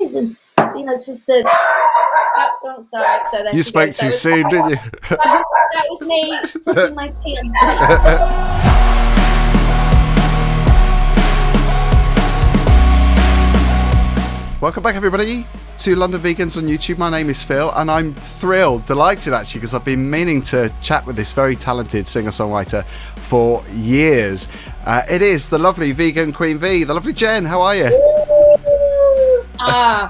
and it's just the. Oh, sorry. So then you spoke too soon, didn't you? That was me putting my tea on. Welcome back, everybody, to London Vegans on YouTube. My name is Phil, and I'm delighted actually, because I've been meaning to chat with this very talented singer-songwriter for years. It is the lovely vegan Queen V, the lovely Jen. How are you?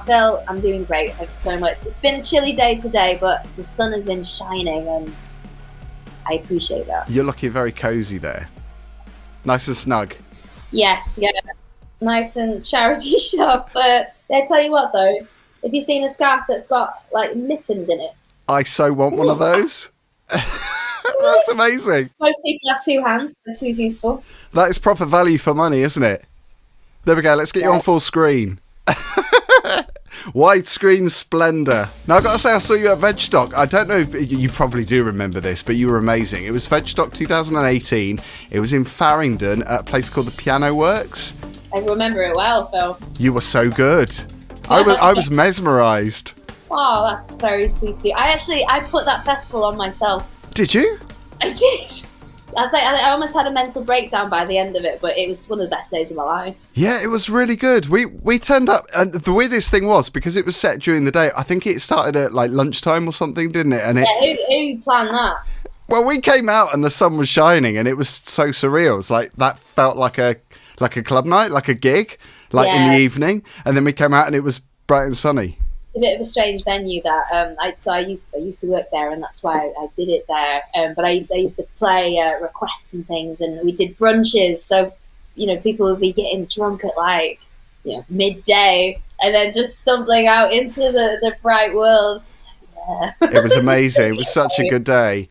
Phil, I'm doing great. Thanks so much. It's been a chilly day today, but the sun has been shining, and I appreciate that. You're looking very cozy there. Nice and snug. Yes, yeah. Nice and charity shop. But I tell you what, though, have you seen a scarf that's got like mittens in it? I so want one of those. That's amazing. Most people have two hands. They're too useful. That is proper value for money, isn't it? There we go. Let's get you on full screen. Widescreen splendor. Now I've got to say, I saw you at Vegstock. I don't know if you probably do remember this, but you were amazing. It was Vegstock 2018. It was in Farringdon at a place called the Piano Works. I remember it well, Phil. You were so good. I was mesmerised. Oh, that's very sweet of you. I put that festival on myself. Did you? I did. I almost had a mental breakdown by the end of it, but it was one of the best days of my life. Yeah, it was really good. We turned up, and the weirdest thing was, because it was set during the day, I think it started at like lunchtime or something, didn't it? And who planned that? Well, we came out and the sun was shining, and it was so surreal. It was like, that felt like a club night, like a gig, in the evening, and then we came out and it was bright and sunny. It's a bit of a strange venue that I used to work there, and that's why I did it there. But I used to play requests and things, and we did brunches. So people would be getting drunk at midday, and then just stumbling out into the bright world. Yeah. It was amazing. It was such a good day.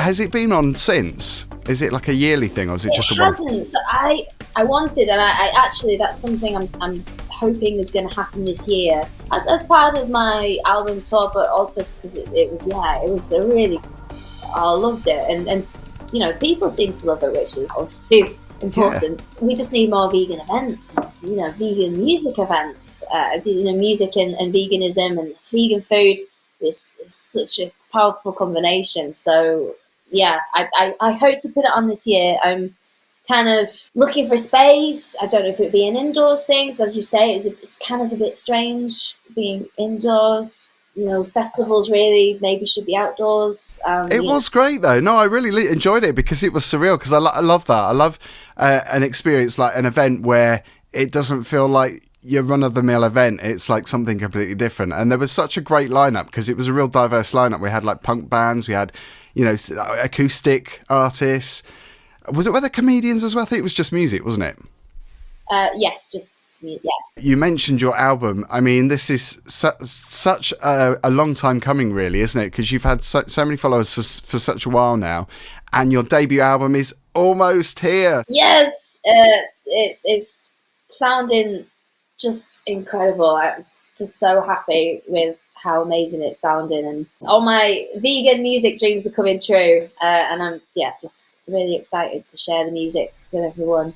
Has it been on since? Is it like a yearly thing, or is it just a one? It hasn't. So I wanted, and I actually, that's something I'm hoping is going to happen this year as part of my album tour, but also because it was a really, I loved it, and people seem to love it, which is obviously important. Yeah. We just need more vegan events, vegan music events, music and veganism and vegan food is such a powerful combination. So yeah, I hope to put it on this year. I'm kind of looking for space. I don't know if it would be an indoors thing. So as you say, it's kind of a bit strange being indoors. Festivals really maybe should be outdoors. It was great though. No, I really enjoyed it because it was surreal. Because I love that. I love an experience like an event where it doesn't feel like your run-of-the-mill event. It's like something completely different. And there was such a great lineup because it was a real diverse lineup. We had like punk bands. We had acoustic artists. Was it were there comedians as well? I think it was just music, wasn't it? Yes, just yeah. You mentioned your album. I mean, this is such a long time coming, really, isn't it? Because you've had so many followers for such a while now, and your debut album is almost here. Yes, it's sounding just incredible. I'm just so happy with how amazing it's sounding, and all my vegan music dreams are coming true. And I'm just really excited to share the music with everyone.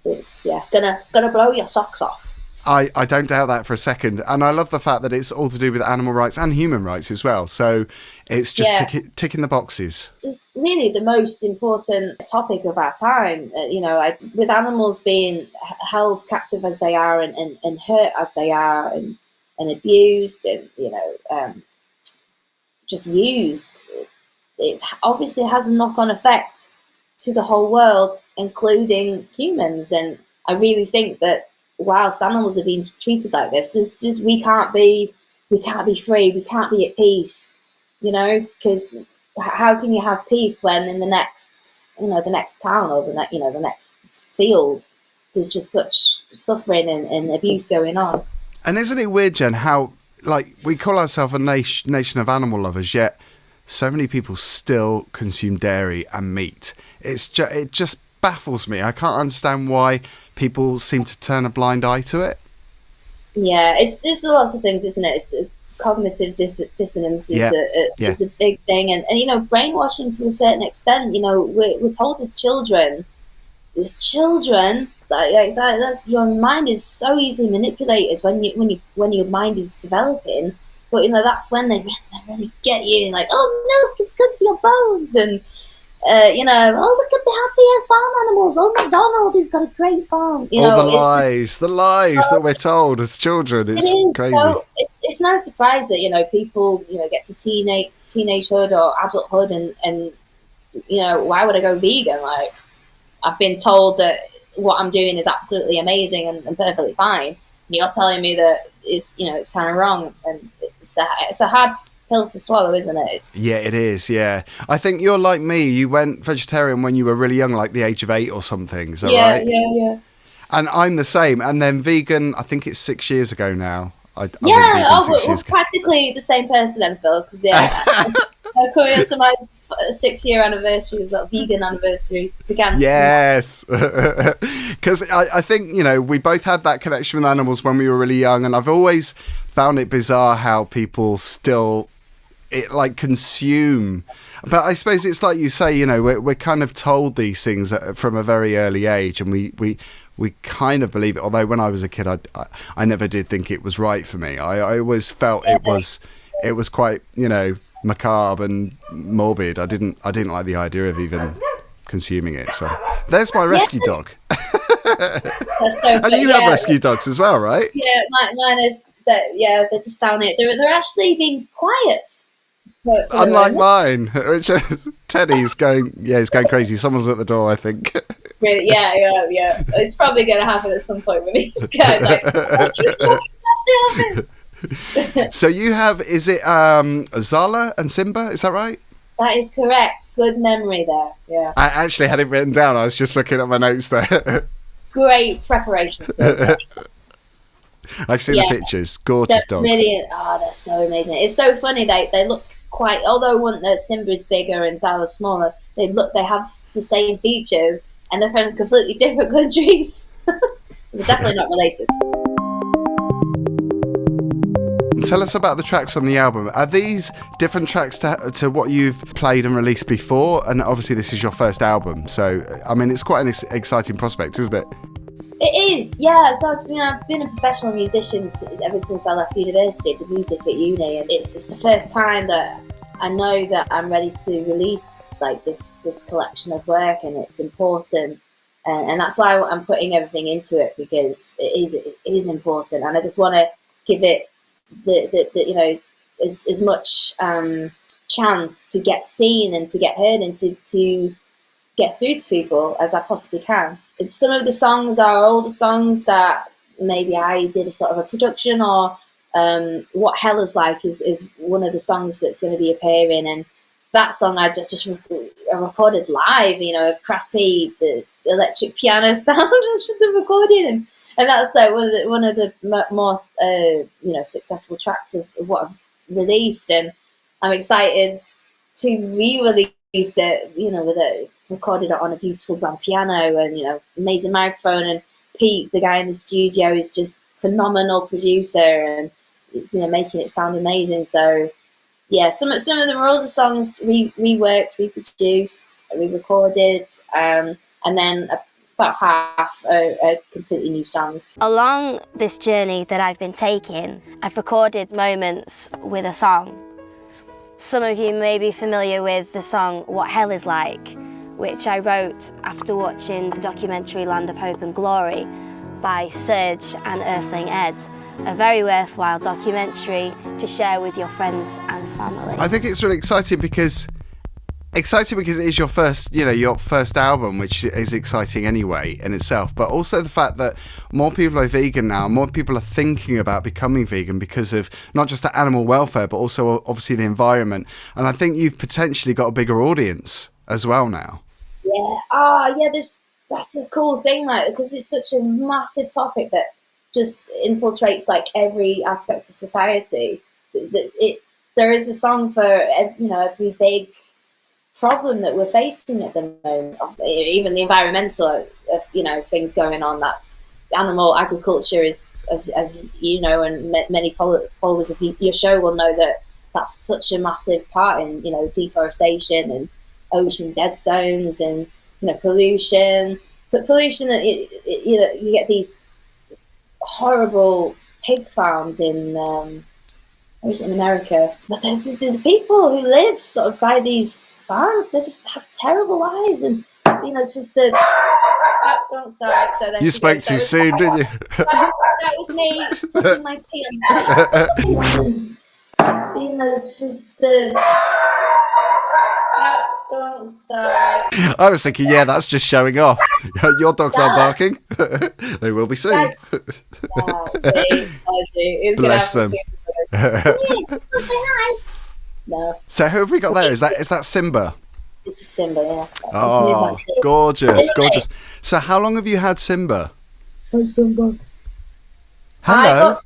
It's gonna blow your socks off. I don't doubt that for a second, and I love the fact that it's all to do with animal rights and human rights as well. So it's just ticking the boxes. It's really the most important topic of our time. With animals being held captive as they are, and hurt as they are, and abused, and just used it obviously has a knock-on effect to the whole world, including humans. And I really think that whilst animals are being treated like this, there's just we can't be free, we can't be at peace, because how can you have peace when in the next town or the next field there's just such suffering and abuse going on? And isn't it weird, Jen, how like we call ourselves a nation of animal lovers, yet so many people still consume dairy and meat? It just baffles me. I can't understand why people seem to turn a blind eye to it. Yeah, it's lots of things, isn't it? It's cognitive dissonance is a big thing, and brainwashing to a certain extent. We're told as children, that's your mind is so easily manipulated when your mind is developing. But that's when they really get you, and like, oh, milk is good for your bones, and oh, look at the happy farm animals. Oh, McDonald has got a great farm. The lies that we're told as children. It's crazy. So it's no surprise that people get to teenagehood or adulthood, and why would I go vegan? Like, I've been told that what I'm doing is absolutely amazing and perfectly fine. You're telling me that it's kind of wrong, and it's a hard pill to swallow, isn't it? Yeah, it is. Yeah, I think you're like me. You went vegetarian when you were really young, like the age of 8 or something. Is that right? Yeah. And I'm the same. And then vegan, I think it's 6 years ago now. We're practically the same person then, Phil. Because I'm coming up to my 6-year anniversary, as well, vegan anniversary. Yes, because I think we both had that connection with animals when we were really young, and I've always found it bizarre how people still consume. But I suppose it's like you say, we're kind of told these things from a very early age, and we kind of believe it. Although when I was a kid, I never did think it was right for me. I always felt it was quite macabre and morbid. I didn't like the idea of even consuming it. So there's my rescue dog. That's so and you have rescue dogs as well, right? Yeah, mine are. They're just down here. They're actually being quiet. Unlike mine, which Teddy's going. Yeah, he's going crazy. Someone's at the door, I think. Really? Yeah. It's probably going to happen at some point with these guys. So you have, is it Zala and Simba? Is that right? That is correct. Good memory there. Yeah. I actually had it written down. I was just looking at my notes there. Great preparation skills. I've seen the pictures. Gorgeous dogs. Brilliant. Oh, they're so amazing. It's so funny. They look quite. Although one Simba's bigger and Zala's smaller, they have the same features, and they're from completely different countries. So they're definitely not related. Tell us about the tracks on the album. Are these different tracks to what you've played and released before? And obviously this is your first album, so I mean it's quite an exciting prospect, isn't it? It is, yeah. So I've been a professional musician ever since I left university. I did music at uni, and it's the first time that I know that I'm ready to release like this collection of work, and it's important, and that's why I'm putting everything into it, because it is important, and I just want to give it the as much chance to get seen and to get heard and to get through to people as I possibly can. And some of the songs are older songs that maybe I did a sort of a production, or What Hell Is Like is one of the songs that's going to be appearing, and that song I just recorded live, crappy the electric piano sound just from the recording, and that's like one of the more successful tracks of what I've released, and I'm excited to re-release it, with it recorded on a beautiful grand piano and amazing microphone, and Pete, the guy in the studio, is just phenomenal producer, and it's making it sound amazing. So yeah, some of them are older songs reworked, reproduced, re-recorded, and then about half are completely new songs. Along this journey that I've been taking, I've recorded moments with a song. Some of you may be familiar with the song What Hell Is Like, which I wrote after watching the documentary Land of Hope and Glory by Serge and Earthling Ed. A very worthwhile documentary to share with your friends and family. I think it's really exciting because Exciting because it is your first, your first album, which is exciting anyway in itself. But also the fact that more people are vegan now, more people are thinking about becoming vegan because of not just the animal welfare, but also obviously the environment. And I think you've potentially got a bigger audience as well now. Yeah. Yeah. That's the cool thing, right? Because it's such a massive topic that just infiltrates like every aspect of society. There is a song for every big problem that we're facing at the moment. Even the environmental things going on. That's animal agriculture is, as you know, and many followers of your show will know that that's such a massive part in deforestation and ocean dead zones and pollution. But pollution, you get these horrible pig farms in America. But the people who live sort of by these farms, they just have terrible lives, and it's just the. Oh, sorry. So you spoke too soon, didn't you? That was me putting my tea on. It's just the. Oh, sorry. I was thinking, that's just showing off. Your dogs aren't barking. They will be soon. I do. Bless them. Say hi. No. So who have we got there? Is that Simba? This is Simba, yeah. Oh, gorgeous. So how long have you had Simba? Hi, Simba. Hello. I got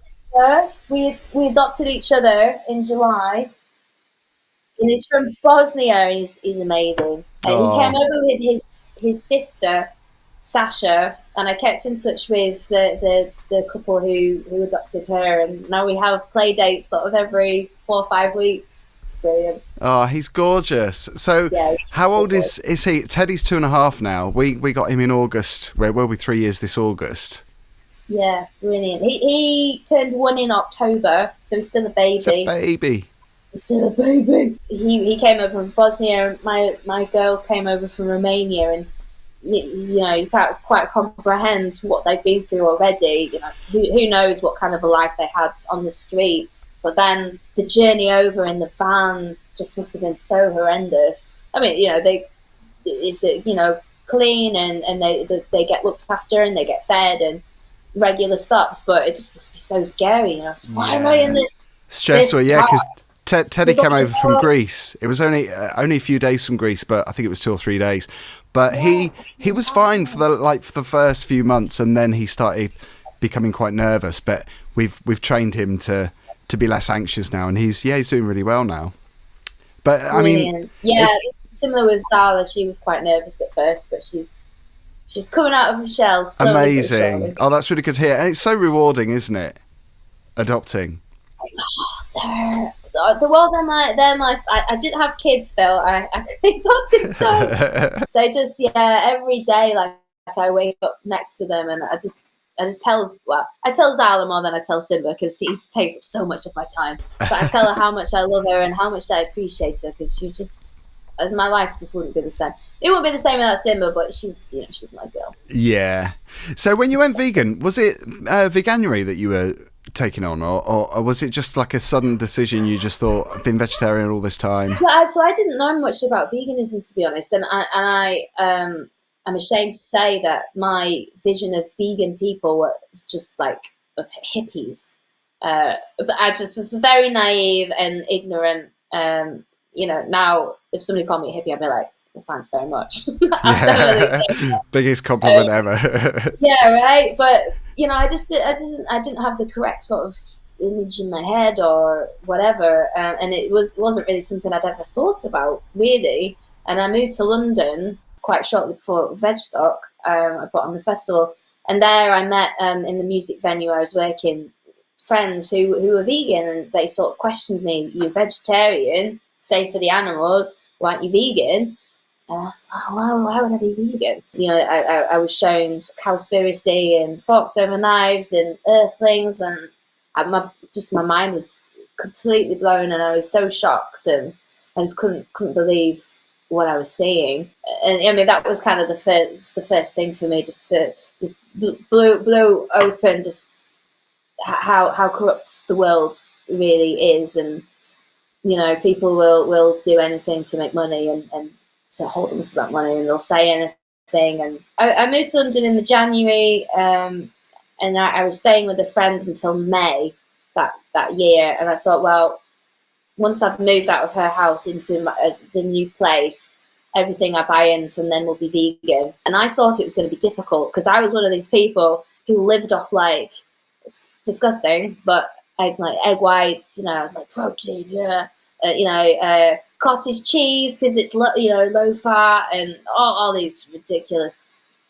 Simba. We adopted each other in July. And he's from Bosnia, and he's amazing. And he came over with his sister, Sasha, and I kept in touch with the couple who adopted her, and now we have play dates sort of every 4 or 5 weeks. It's brilliant. Oh, he's gorgeous. So how old is he? Teddy's 2.5 now. We got him in August. We'll be 3 years this August. Yeah, brilliant. He turned 1 in October, so he's still a baby. It's a baby. Still a baby. He came over from Bosnia. My girl came over from Romania, and you can't quite comprehend what they've been through already. Who knows what kind of a life they had on the street. But then the journey over in the van just must have been so horrendous. I mean, it's clean and they get looked after and they get fed and regular stops, but it just must be so scary. Why am I in this? Stressful, because Teddy came over from Greece. It was only a few days from Greece, but I think it was 2 or 3 days. But he was fine for the first few months, and then he started becoming quite nervous. But we've trained him to be less anxious now, and he's doing really well now. But I mean, similar with Zala, she was quite nervous at first, but she's coming out of her shell. Amazing! Oh, that's really good to hear, and it's so rewarding, isn't it? Adopting. They're my. I didn't have kids, Phil. I adopted dogs. They just every day like I wake up next to them and I tell Zala more than I tell Simba because he takes up so much of my time. But I tell her how much I love her and how much I appreciate her because my life just wouldn't be the same. It wouldn't be the same without Simba, but she's my girl. Yeah. So when you went vegan, was it veganuary that you were taking on, or was it just like a sudden decision? You just thought, I've been vegetarian all this time? So I didn't know much about veganism, to be honest, and I'm ashamed to say that my vision of vegan people was just like of hippies. But I just was very naive and ignorant. Now if somebody called me a hippie, I'd be like, well, thanks very much. Biggest compliment ever. Yeah, right. But I didn't have the correct sort of image in my head or whatever, and it wasn't really something I'd ever thought about really. And I moved to London quite shortly before Vegstock. I put on the festival, and there I met in the music venue I was working friends who were vegan, and they sort of questioned me. You're vegetarian, save for the animals. Why aren't you vegan? And I was like, why would I be vegan? I was shown Cowspiracy and Forks Over Knives and Earthlings, and my mind was completely blown, and I was so shocked, and I just couldn't believe what I was seeing. And I mean, that was kind of the first thing for me, just blew open just how corrupt the world really is, and people will do anything to make money and to hold on to that money, and they'll say anything. And I moved to London in the January, and I was staying with a friend until May that year. And I thought, well, once I've moved out of her house into the new place, everything I buy in from then will be vegan. And I thought it was going to be difficult because I was one of these people who lived off, like, it's disgusting, but egg whites, I was like, protein, yeah, cottage cheese because it's low fat, and all these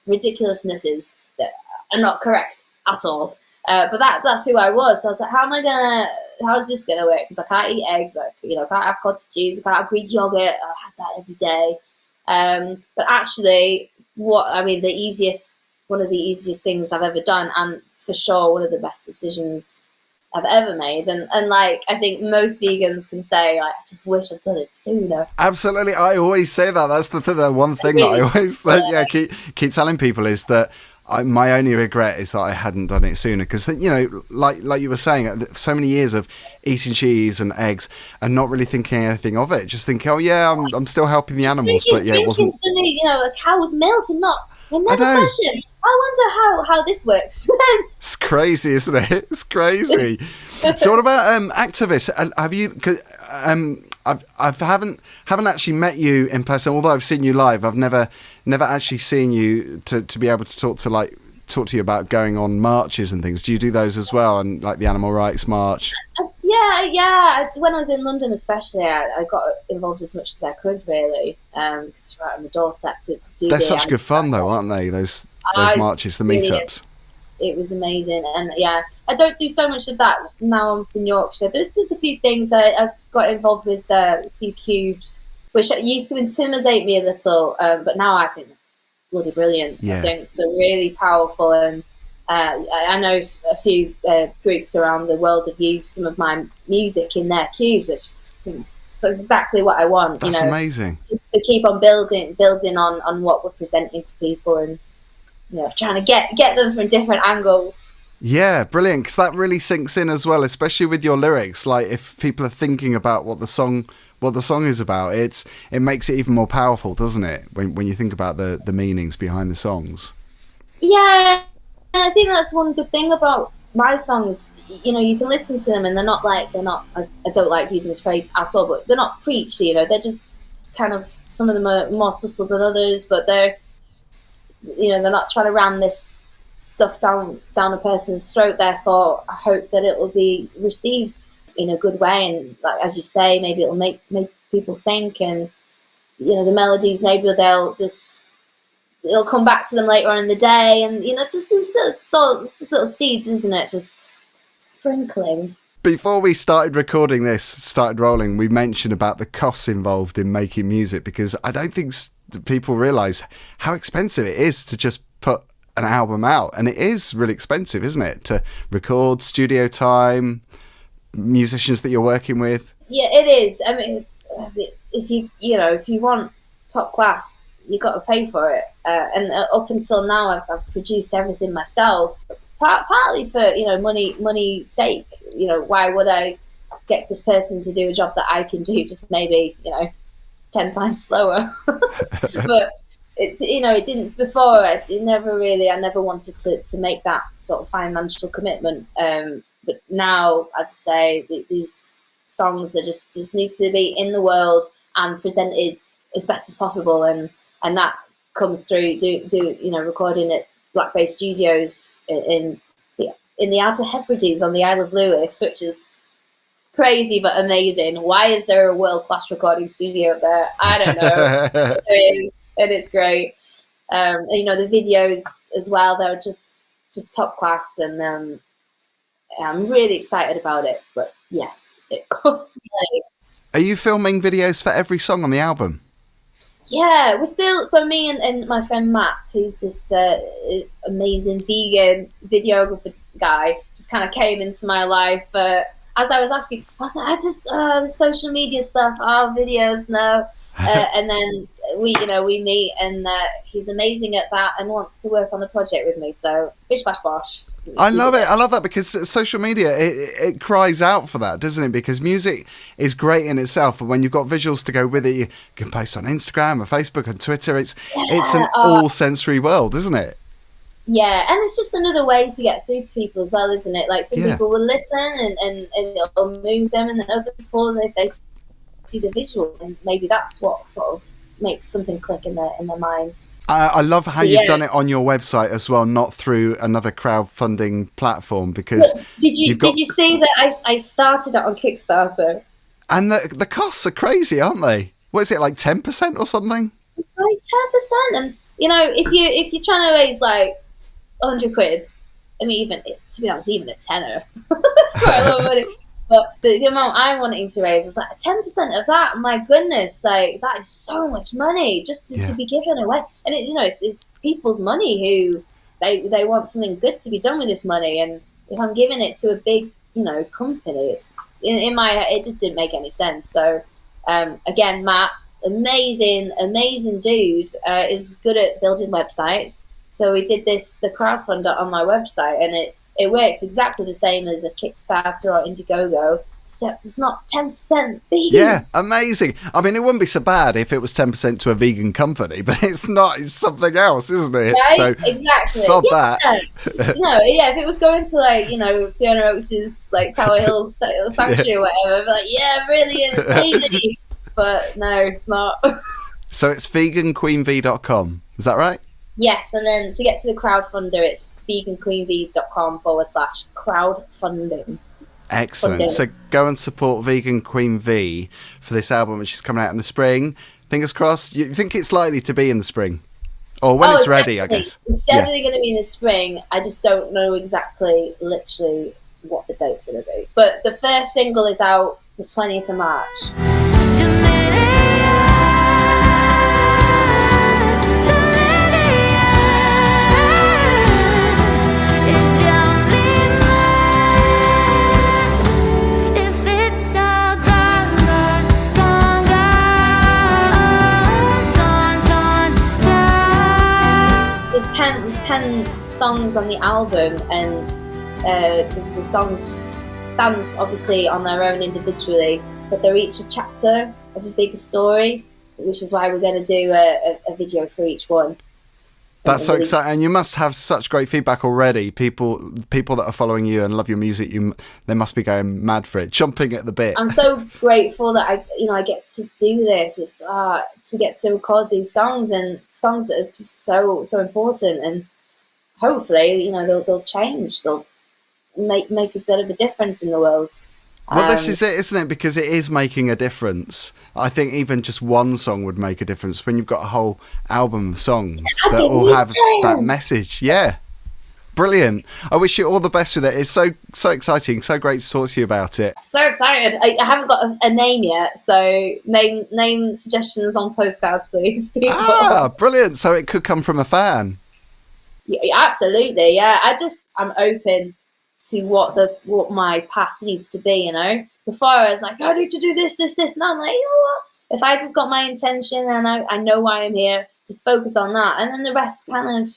ridiculousnesses that are not correct at all. But that's who I was. So I was like, how is this gonna work? Because I can't eat eggs, I can't have cottage cheese, I can't have Greek yogurt. I had that every day. But actually, one of the easiest things I've ever done, and for sure one of the best decisions I've ever made. And like, I think most vegans can say, like, I just wish I'd done it sooner. Absolutely. I always say that. That's the one thing that I always keep telling people is that my only regret is that I hadn't done it sooner, because like you were saying, so many years of eating cheese and eggs and not really thinking anything of it, just thinking, oh yeah, I'm still helping the animals, but yeah, it wasn't a cow's milk and not. I never question. I wonder how this works. It's crazy, isn't it? It's crazy. So what about activists? Have you? I haven't actually met you in person, although I've seen you live. I've never actually seen you to be able to talk to you about going on marches and things. Do you do those as well, and like the Animal Rights March? Yeah. When I was in London, especially, I got involved as much as I could, really, because it's right on the doorstep to do. They're such good fun, though, aren't they? Those marches, the meetups. It was amazing, and yeah, I don't do so much of that now. I'm in Yorkshire. There's a few things I've got involved with, a few cubes, which used to intimidate me a little, but now I think they're bloody brilliant. Yeah. I think they're really powerful, and I know a few groups around the world have used some of my music in their cubes, which I just think is exactly what I want. That's amazing. Just to keep on building on what we're presenting to people, and trying to get them from different angles. Yeah, brilliant, because that really sinks in as well, especially with your lyrics. Like, if people are thinking about what the song is about, it makes it even more powerful, doesn't it? When you think about the meanings behind the songs. Yeah, and I think that's one good thing about my songs. You can listen to them, and they're not. I don't like using this phrase at all, but they're not preachy. They're just kind of, some of them are more subtle than others, but they're not trying to ram this stuff down a person's throat. Therefore, I hope that it will be received in a good way, and like, as you say, maybe it'll make people think, and the melodies, maybe it'll come back to them later on in the day, and just these little seeds, isn't it? Just sprinkling. Before we started rolling, we mentioned about the costs involved in making music, because I don't think people realise how expensive it is to just put an album out, and it is really expensive, isn't it? To record, studio time, musicians that you're working with. Yeah, it is. I mean, if you want top class, you got to pay for it. And up until now, I've produced everything myself, partly for money's sake. Why would I get this person to do a job that I can do just maybe 10 times slower? But it didn't before. I never wanted to make that sort of financial commitment. But now, as I say, these songs, that just need to be in the world and presented as best as possible, and that comes through recording at Black Bay Studios in the Outer Hebrides on the Isle of Lewis, which is crazy but amazing. Why is there a world-class recording studio up there? I don't know. There is, and it's great. The videos as well, they're just top class, and I'm really excited about it. But yes, it costs money. Are you filming videos for every song on the album? Yeah, we're still, so me and my friend Matt, who's this amazing vegan videographer guy, just kind of came into my life. As I was asking, I was like, the social media stuff, videos, no. And then we meet, and he's amazing at that and wants to work on the project with me. So bish bash bosh. I love it. I love that because social media, it cries out for that, doesn't it? Because music is great in itself, but when you've got visuals to go with it, you can post on Instagram or Facebook and Twitter. It's an all sensory world, isn't it? Yeah, and it's just another way to get through to people as well, isn't it? Like some people will listen and it'll move them, and then other people they see the visual, and maybe that's what sort of makes something click in their minds. I love how you've done it on your website as well, not through another crowdfunding platform. Because did you see that I started it on Kickstarter? And the costs are crazy, aren't they? What is it, like 10% or something? It's like 10%, and if you're trying to raise like 100 quid, I mean, even to be honest, even a tenner, that's quite a lot of money. But the amount I'm wanting to raise is like 10% of that. My goodness, like that is so much money just to be given away. And it's people's money who they want something good to be done with this money. And if I'm giving it to a big company, it's in my head, it just didn't make any sense. So again, Matt, amazing dude, is good at building websites. So we did the crowdfunder on my website, and it works exactly the same as a Kickstarter or Indiegogo, except it's not 10% fees. Yeah, amazing. I mean, it wouldn't be so bad if it was 10% to a vegan company, but it's not. It's something else, isn't it? Right? So exactly. Sod that. If it was going to like Fiona Oakes's like Tower Hill Sanctuary or whatever, I'd be like, brilliant, pay me. But no, it's not. So it's veganqueenv.com. Is that right? Yes, and then to get to the crowdfunder, it's veganqueenv.com/crowdfunding. Excellent. So go and support Vegan Queen V for this album, which is coming out in the spring. Fingers crossed. You think it's likely to be in the spring? Or when it's ready, I guess. It's definitely going to be in the spring. I just don't know exactly, literally, what the date's going to be. But the first single is out the 20th of March. There's 10 songs on the album, and the songs stand obviously on their own individually, but they're each a chapter of a bigger story, which is why we're going to do a video for each one. That's so exciting, and you must have such great feedback already. People that are following you and love your music, they must be going mad for it, jumping at the bit. I'm so grateful that I get to do this. It's to get to record these songs, and songs that are just so important, and hopefully they'll change. They'll make a bit of a difference in the world. Well, this is it, isn't it? Because it is making a difference. I think even just one song would make a difference when you've got a whole album of songs that all have that message. Yeah. Brilliant. I wish you all the best with it. It's so exciting. So great to talk to you about it. So excited. I haven't got a name yet, so name suggestions on postcards, please. Brilliant. So it could come from a fan. Yeah, absolutely. Yeah. I'm open to what my path needs to be, Before I was like, I need to do this. Now I'm like, you know what? If I just got my intention and I know why I'm here, just focus on that, and then the rest kind of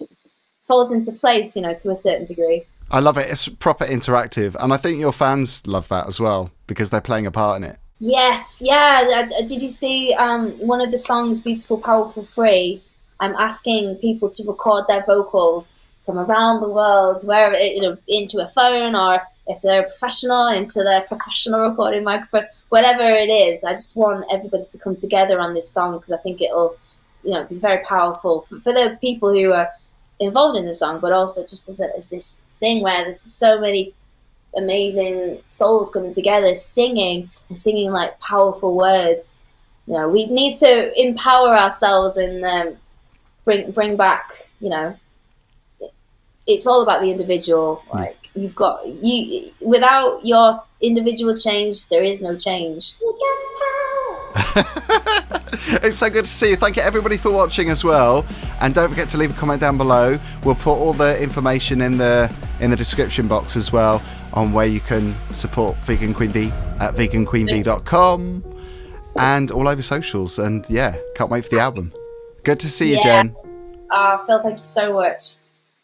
falls into place, to a certain degree. I love it. It's proper interactive, and I think your fans love that as well because they're playing a part in it. Yes, yeah. Did you see one of the songs, Beautiful, Powerful, Free? I'm asking people to record their vocals from around the world, wherever, into a phone, or if they're professional, into their professional recording microphone, whatever it is. I just want everybody to come together on this song because I think it'll, be very powerful for the people who are involved in the song, but also just as this thing where there's so many amazing souls coming together, singing like powerful words. We need to empower ourselves and bring back, it's all about the individual. Like without your individual change, there is no change. It's so good to see you. Thank you everybody for watching as well, and don't forget to leave a comment down below. We'll put all the information in the description box as well on where you can support Vegan Queen V at veganqueenv.com and all over socials. And yeah, can't wait for the album. Good to see you, Yeah. Jen. Phil, thank you so much.